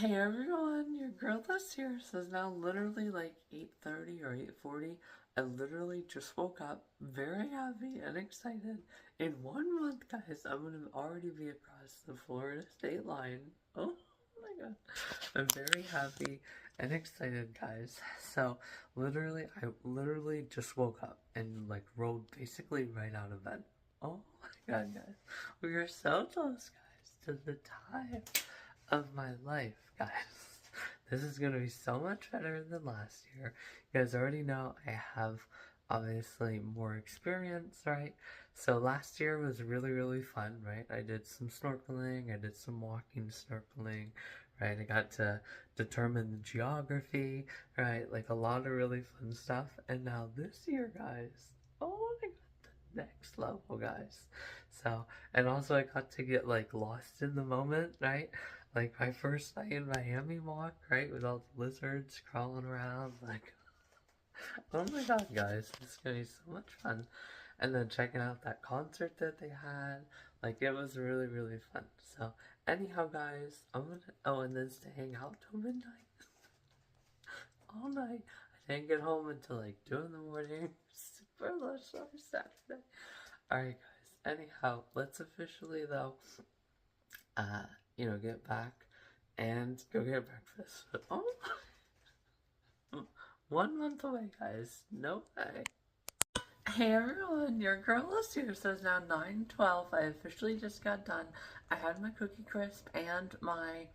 Hey everyone, your girl that's here says now literally like 8:30 or 8:40. I literally just woke up very happy and excited. In 1 month, guys, I'm gonna already be across the Florida state line. Oh my god. I'm very happy and excited, guys. So I literally just woke up and like rolled basically right out of bed. Oh my god, guys. We are so close, guys, to the time of my life, guys. This is gonna be so much better than last year. You guys already know I have obviously more experience, right? So last year was really, really fun, right? I did some snorkeling, I did some walking snorkeling, right? I got to determine the geography, right? Like a lot of really fun stuff. And now this year, guys, oh my god, the next level, guys. So, and also I got to get like lost in the moment, right? Like my first night in Miami walk, right, with all the lizards crawling around, like, oh my god, guys, it's gonna be so much fun. And then checking out that concert that they had, like, it was really, really fun. So, anyhow, guys, oh, and then staying out till midnight, all night. I didn't get home until like 2 in the morning. Super lush on Saturday. Alright, guys, anyhow, let's officially, though, uh, get back and go get breakfast. But oh, 1 month away, guys. No way. Hey everyone, your girl is here. So it's now 9:12. I officially just got done. I had my Cookie Crisp and my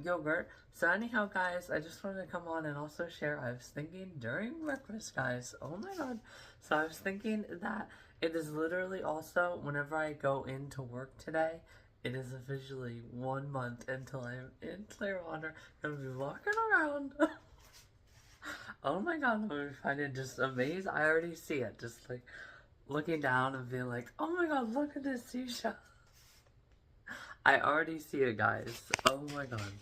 yogurt. So anyhow, guys, I just wanted to come on and also share. I was thinking during breakfast, guys. Oh my god. So I was thinking that it is literally also whenever I go into work today. It is officially 1 month until I'm in Clearwater. Gonna be walking around. Oh my god, I'm gonna find it just amazing. I already see it. Just like looking down and being like, oh my god, look at this seashell. I already see it, guys. Oh my god.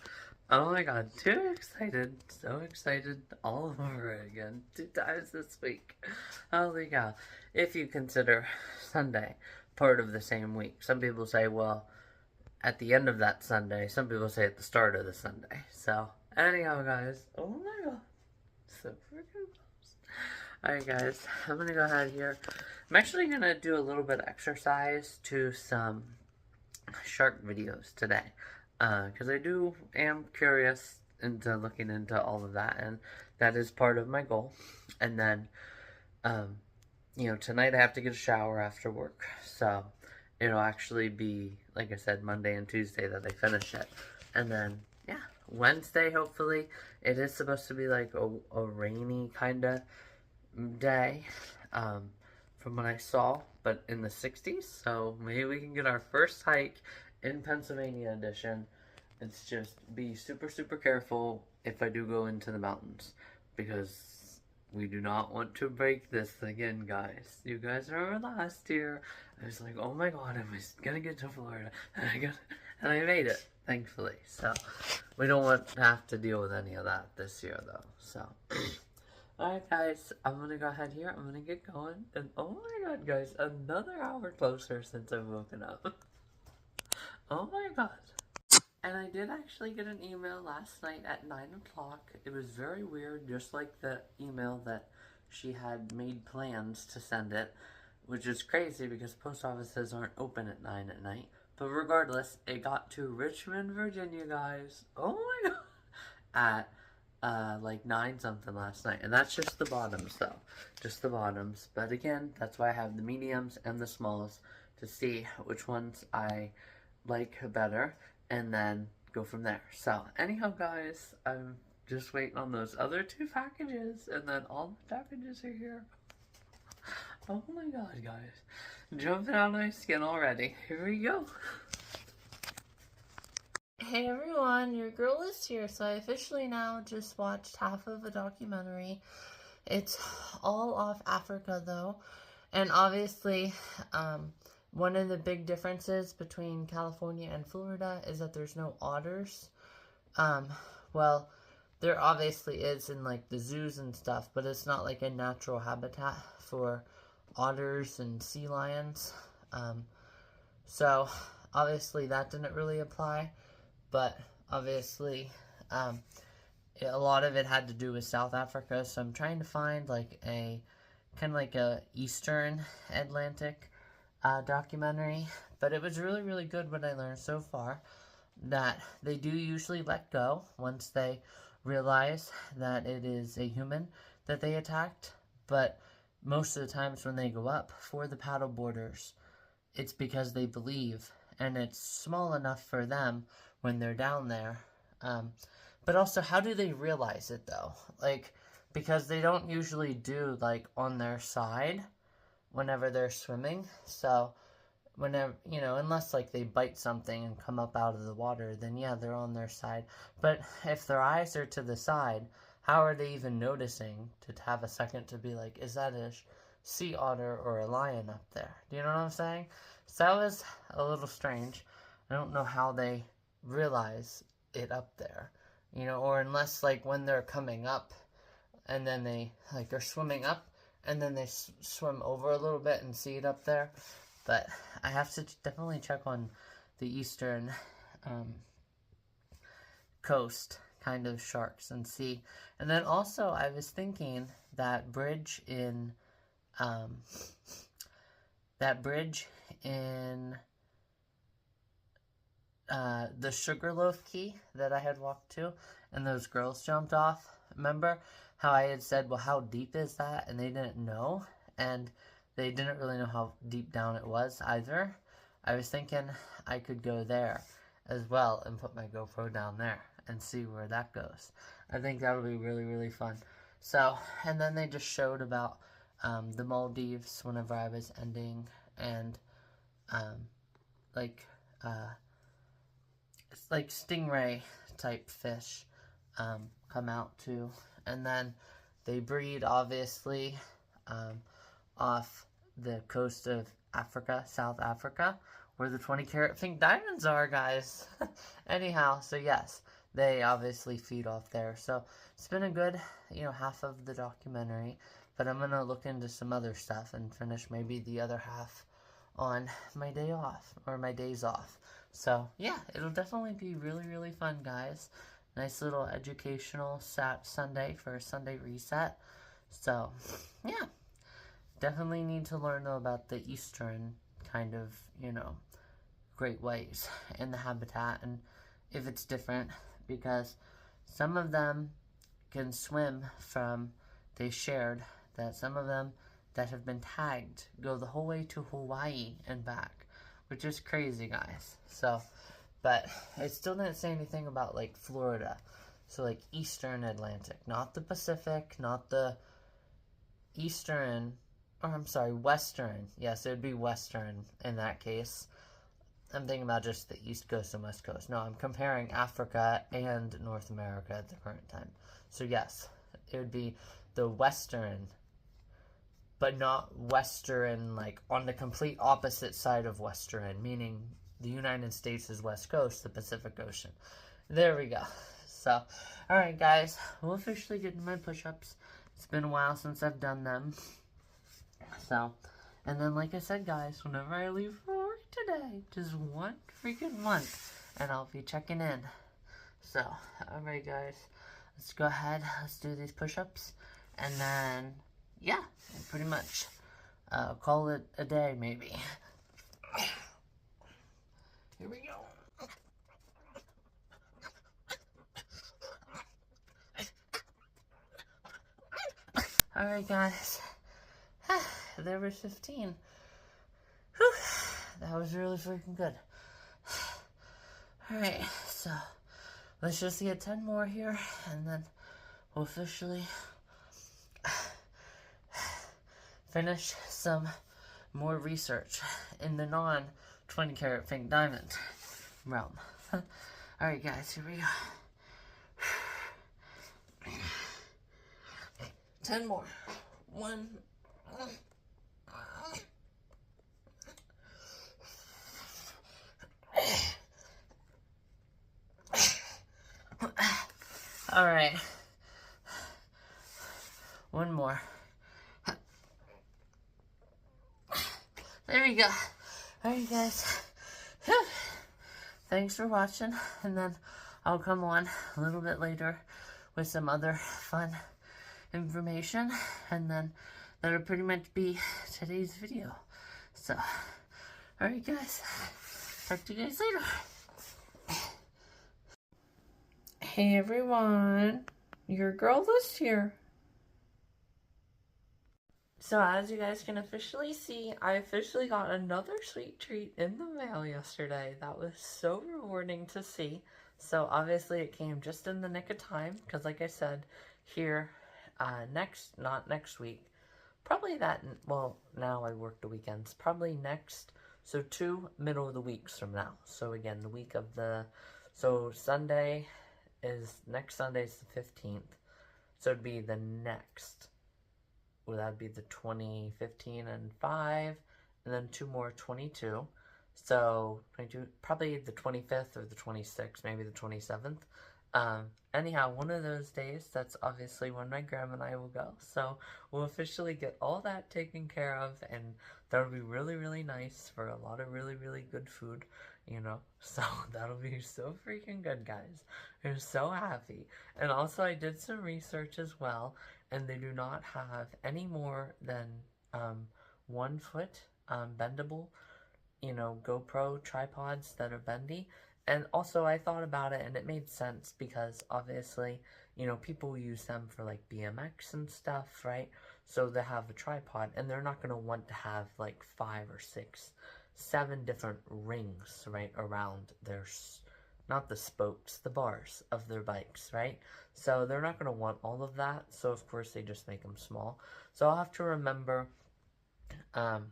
Oh my god, too excited. So excited all over again. 2 times this week. Holy cow. If you consider Sunday part of the same week. Some people say, well, at the end of that Sunday. Some people say at the start of the Sunday. So, anyhow, guys. Oh my god. So freaking close. Alright, guys. I'm gonna go ahead here. I'm actually gonna do a little bit of exercise to some shark videos today. Because I am curious into looking into all of that. And that is part of my goal. And then, tonight I have to get a shower after work. So, it'll actually be, like I said, Monday and Tuesday that I finish it. And then, yeah, Wednesday, hopefully, it is supposed to be like a rainy kind of day, from what I saw, but in the 60s. So maybe we can get our first hike in Pennsylvania edition. It's just be super, super careful if I do go into the mountains, because we do not want to break this again, guys. You guys remember last year? I was like, oh my god, I was gonna get to Florida, and I made it, thankfully. So, we don't want to have to deal with any of that this year, though. So, alright, guys, I'm gonna go ahead here. I'm gonna get going, and oh my god, guys, another hour closer since I've woken up. Oh my god. And I did actually get an email last night at 9 o'clock. It was very weird, just like the email that she had made plans to send it, which is crazy because post offices aren't open at 9 at night. But regardless, it got to Richmond, Virginia, guys. Oh my god. At like 9 something last night. And that's just the bottoms, though. Just the bottoms. But again, that's why I have the mediums and the smalls to see which ones I like better, and then go from there. So, anyhow, guys, I'm just waiting on those other 2 packages, and then all the packages are here. Oh my god, guys. Jumping out of my skin already. Here we go. Hey everyone, your girl is here. So I officially now just watched half of a documentary. It's all off Africa, though. And obviously, one of the big differences between California and Florida is that there's no otters. Well, there obviously is in like the zoos and stuff, but it's not like a natural habitat for otters and sea lions. So obviously that didn't really apply, but obviously, a lot of it had to do with South Africa, so I'm trying to find like a kind of like a Eastern Atlantic documentary. But it was really, really good what I learned so far, that they do usually let go once they realize that it is a human that they attacked. But most of the times when they go up for the paddle boarders, it's because they believe, and it's small enough for them when they're down there. But also, how do they realize it though? Like, because they don't usually do like on their side whenever they're swimming. So whenever, unless like they bite something and come up out of the water, then yeah, they're on their side. But if their eyes are to the side, how are they even noticing to have a second to be like, is that a sea otter or a lion up there? Do you know what I'm saying? So that was a little strange. I don't know how they realize it up there, or unless like when they're coming up and then they like are swimming up and then they swim over a little bit and see it up there. But I have to definitely check on the eastern coast kind of sharks and see. And then also I was thinking that bridge in the Sugarloaf Key that I had walked to and those girls jumped off. Remember how I had said, well, how deep is that? And they didn't know. And they didn't really know how deep down it was either. I was thinking I could go there as well and put my GoPro down there and see where that goes. I think that'll be really, really fun. So, and then they just showed about the Maldives whenever I was ending, and it's like stingray type fish come out too. And then they breed, obviously, off the coast of Africa, South Africa, where the 20-carat pink diamonds are, guys. Anyhow, so yes, they obviously feed off there. So it's been a good, half of the documentary, but I'm going to look into some other stuff and finish maybe the other half on my day off, or my days off. So yeah, it'll definitely be really, really fun, guys. Nice little educational Sunday for a Sunday reset. So yeah, definitely need to learn though about the eastern kind of, great whites and the habitat, and if it's different, because some of them can swim from, they shared that some of them that have been tagged go the whole way to Hawaii and back, which is crazy, guys. So, but it still didn't say anything about like Florida, so like Eastern Atlantic, not the Pacific, not the Eastern, or I'm sorry, Western. Yes, it would be Western in that case. I'm thinking about just the East Coast and West Coast. No, I'm comparing Africa and North America at the current time. So yes, it would be the Western, but not Western like on the complete opposite side of Western, meaning the United States is West Coast, the Pacific Ocean. There we go. So, alright guys, we'll officially get into my push-ups. It's been a while since I've done them. So, and then like I said, guys, whenever I leave for work today, just one freaking month, and I'll be checking in. So, alright guys, let's go ahead, let's do these push-ups, and then, yeah, pretty much call it a day, maybe. Here we go. Alright guys, there was 15. Whew. That was really freaking good. Alright, so let's just get 10 more here, and then we'll officially finish some more research in the non-20 karat pink diamond realm. Alright guys, here we go. 10 more. 1. Alright. 1 more. There we go. Alright guys. Thanks for watching, and then I'll come on a little bit later with some other fun information, and then that'll pretty much be today's video. So, alright guys, talk to you guys later. Hey everyone, your girl is here. So as you guys can officially see, I officially got another sweet treat in the mail yesterday. That was so rewarding to see. So obviously it came just in the nick of time, because like I said, here, not next week, probably that, well, now I work the weekends, probably next, so 2 middle of the weeks from now. So again, the week of so next Sunday is the 15th, so it'd be the next, well, that'd be the 2015 and 5, and then 2 more 22. So 22, probably the 25th or the 26th, maybe the 27th. Anyhow, one of those days, that's obviously when my grandma and I will go. So we'll officially get all that taken care of, and that'll be really, really nice for a lot of really, really good food, you know. So that'll be so freaking good, guys. I'm so happy. And also, I did some research as well, and they do not have any more than 1 foot bendable, you know, GoPro tripods that are bendy. And also I thought about it, and it made sense, because obviously, you know, people use them for like BMX and stuff, right? So they have a tripod, and they're not going to want to have like 5 or 6, 7 different rings, right, around their, not the spokes, the bars of their bikes, right? So they're not going to want all of that, so of course they just make them small. So I'll have to remember, I'll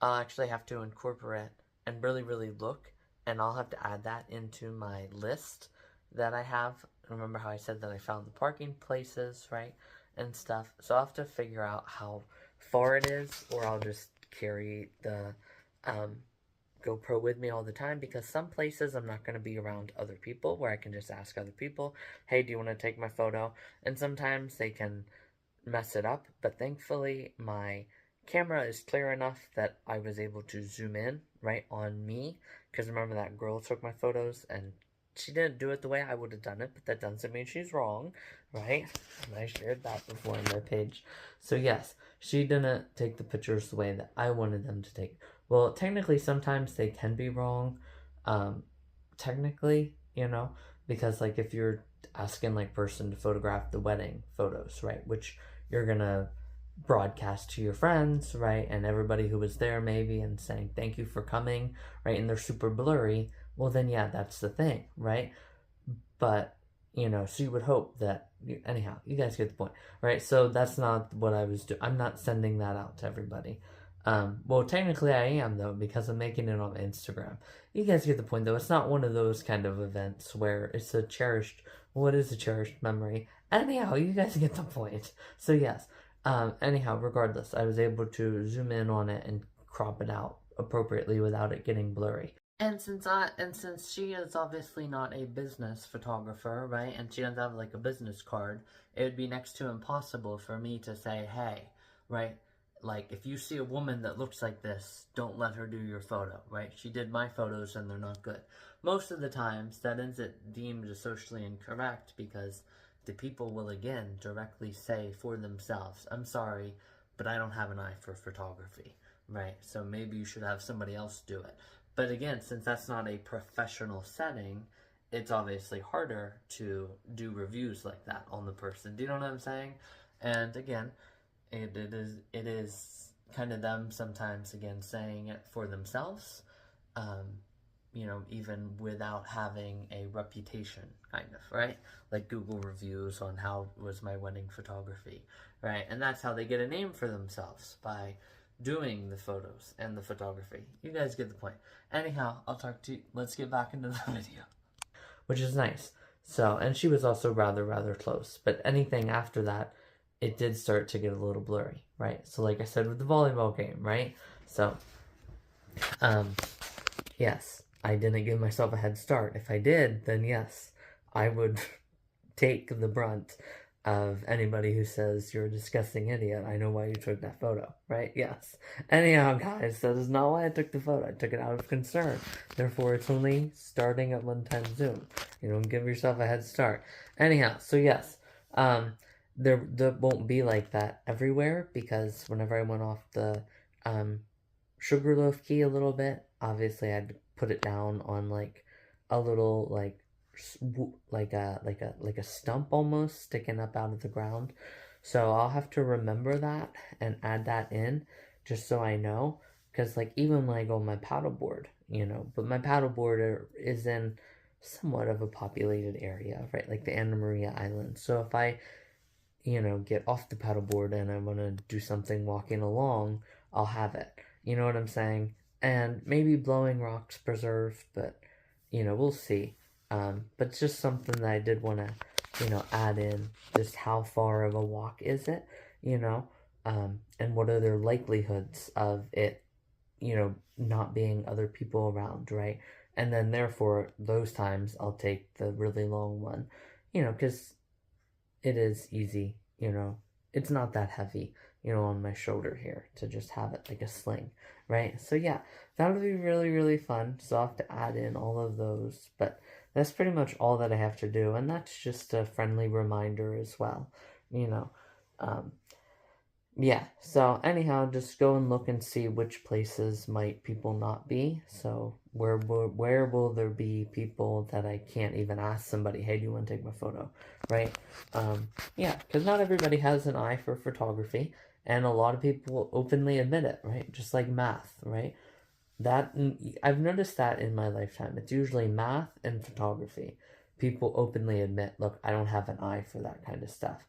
actually have to incorporate and really, really look, and I'll have to add that into my list that I have. Remember how I said that I found the parking places, right, and stuff. So I'll have to figure out how far it is, or I'll just carry the GoPro with me all the time, because some places I'm not going to be around other people where I can just ask other people, hey, do you want to take my photo? And sometimes they can mess it up, but thankfully my camera is clear enough that I was able to zoom in right on me, because remember that girl took my photos and she didn't do it the way I would have done it, but that doesn't mean she's wrong, right? And I shared that before on my page. So yes, she didn't take the pictures the way that I wanted them to take. Well, technically sometimes they can be wrong, technically, you know, because like if you're asking like person to photograph the wedding photos, right, which you're gonna broadcast to your friends, right, and everybody who was there maybe, and saying thank you for coming, right, and they're super blurry, well then yeah, that's the thing, right? But you know, so you would hope that, anyhow, you guys get the point, right? So that's not what I was doing. I'm not sending that out to everybody. Well, technically I am, though, because I'm making it on Instagram. You guys get the point, though. It's not one of those kind of events where it's a cherished, well, it is a cherished memory. Anyhow, you guys get the point. So yes, anyhow, regardless, I was able to zoom in on it and crop it out appropriately without it getting blurry. And since she is obviously not a business photographer, right, and she doesn't have like a business card, it would be next to impossible for me to say, hey, right, like if you see a woman that looks like this, don't let her do your photo, right? She did my photos and they're not good. Most of the times that isn't deemed as socially incorrect, because the people will again directly say for themselves, I'm sorry, but I don't have an eye for photography, right? So maybe you should have somebody else do it. But again, since that's not a professional setting, it's obviously harder to do reviews like that on the person. Do you know what I'm saying? And again, it is kind of them sometimes, again, saying it for themselves, you know, even without having a reputation, kind of, right? Like Google reviews on how was my wedding photography, right? And that's how they get a name for themselves, by doing the photos and the photography. You guys get the point. Anyhow, I'll talk to you. Let's get back into the video. Which is nice. So, and she was also rather close. But anything after that, it did start to get a little blurry, right? So like I said with the volleyball game, right? So, yes, I didn't give myself a head start. If I did, then yes, I would take the brunt of anybody who says you're a disgusting idiot. I know why you took that photo, right? Yes. Anyhow, guys, that is not why I took the photo. I took it out of concern. Therefore, it's only starting at 110 zoom. You know, give yourself a head start. Anyhow, so yes, there won't be like that everywhere, because whenever I went off the Sugarloaf key a little bit, obviously I had to put it down on like a little like a stump almost sticking up out of the ground. So I'll have to remember that and add that in, just so I know, because like even when I go on my paddleboard, you know, but my paddleboard is in somewhat of a populated area, right? Like the Anna Maria Island. So if I, you know, get off the paddleboard and I want to do something walking along, I'll have it. You know what I'm saying? And maybe Blowing Rocks Preserve, but, you know, we'll see. But it's just something that I did want to, you know, add in. Just how far of a walk is it, you know? And what are their likelihoods of it, you know, not being other people around, right? And then therefore, those times I'll take the really long one, you know, because it is easy, you know. It's not that heavy, you know, on my shoulder here to just have it like a sling, right? So yeah, that would be really, really fun. So I'll have to add in all of those, but that's pretty much all that I have to do, and that's just a friendly reminder as well, you know. Um, yeah, so anyhow, just go and look and see which places might people not be. So where will there be people that I can't even ask somebody, hey, do you want to take my photo, right? Yeah, because not everybody has an eye for photography, and a lot of people openly admit it, right? Just like math, right? That I've noticed that in my lifetime. It's usually math and photography. People openly admit, look, I don't have an eye for that kind of stuff.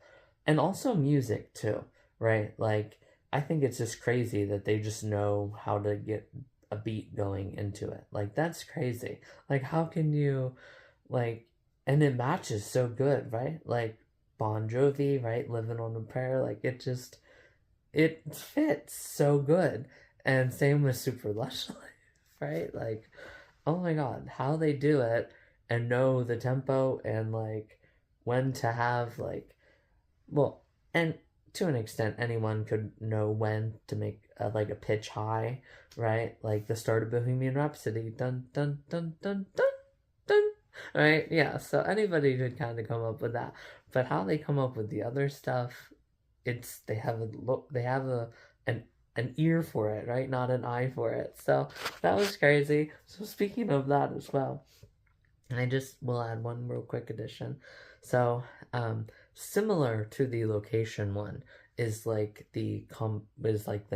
And also music too, right? Like I think it's just crazy that they just know how to get a beat going into it. Like that's crazy. Like how can you like and it matches so good, right? Like Bon Jovi, right? Living on a Prayer, like it fits so good. And same with Super Lush Life, right? Like, oh my god, how they do it and know the tempo and like when to have like, well, and to an extent, anyone could know when to make like a pitch high, right? Like the start of Bohemian Rhapsody, dun dun dun dun dun dun, right? Yeah, so anybody could kind of come up with that, but how they come up with the other stuff, it's they have a look, they have an an ear for it, right? Not an eye for it. So that was crazy. So speaking of that as well, I just will add one real quick addition. So, similar to the location one is like the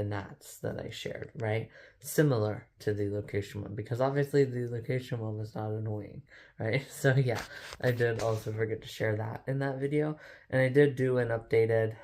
gnats that I shared, right? Similar to the location one, because obviously the location one was not annoying, right? So yeah, I did also forget to share that in that video, and I did do an updated,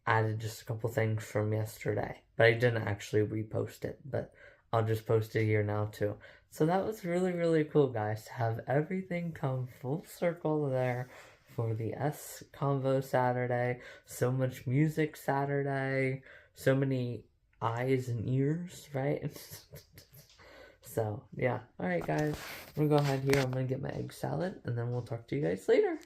added just a couple things from yesterday, but I didn't actually repost it, but I'll just post it here now too. So that was really, really cool, guys, to have everything come full circle there for the S Convo Saturday. So much music Saturday, so many eyes and ears, right? So, yeah. Alright, guys, I'm gonna go ahead here. I'm gonna get my egg salad, and then we'll talk to you guys later.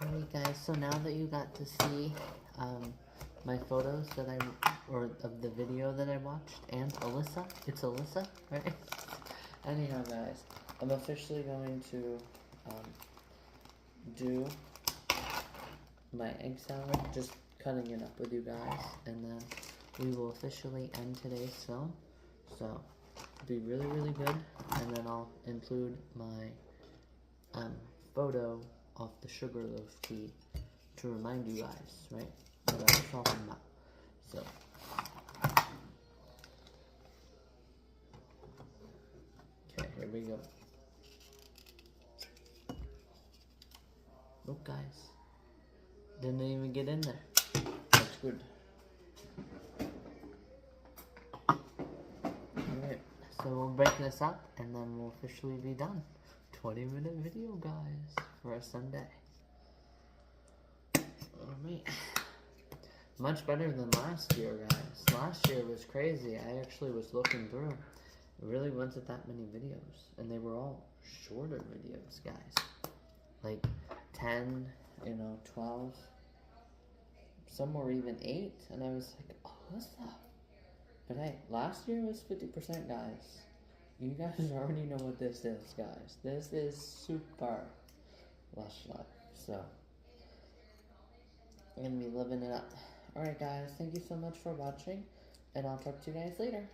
Alright guys, so now that you got to see my photos that or of the video that I watched, and Alyssa, it's Alyssa, right? Anyhow guys, I'm officially going to do my egg salad, just cutting it up with you guys, and then we will officially end today's film. So, it'll be really, really good, and then I'll include my photo of the Sugarloaf tea to remind you guys, right, what I was talking about. So, okay, here we go. Look, guys, didn't even get in there. That's good. Alright, So we'll break this up and then we'll officially be done. 20-minute video, guys, for a Sunday. Alright. Much better than last year, guys. Last year was crazy. I actually was looking through. It really wasn't that many videos. And they were all shorter videos, guys. Like 10, 12. Some were even 8. And I was like, oh, what's up? But hey, last year was 50%, guys. You guys already know what this is, guys. This is super lush life. So, I'm going to be living it up. Alright, guys. Thank you so much for watching. And I'll talk to you guys later.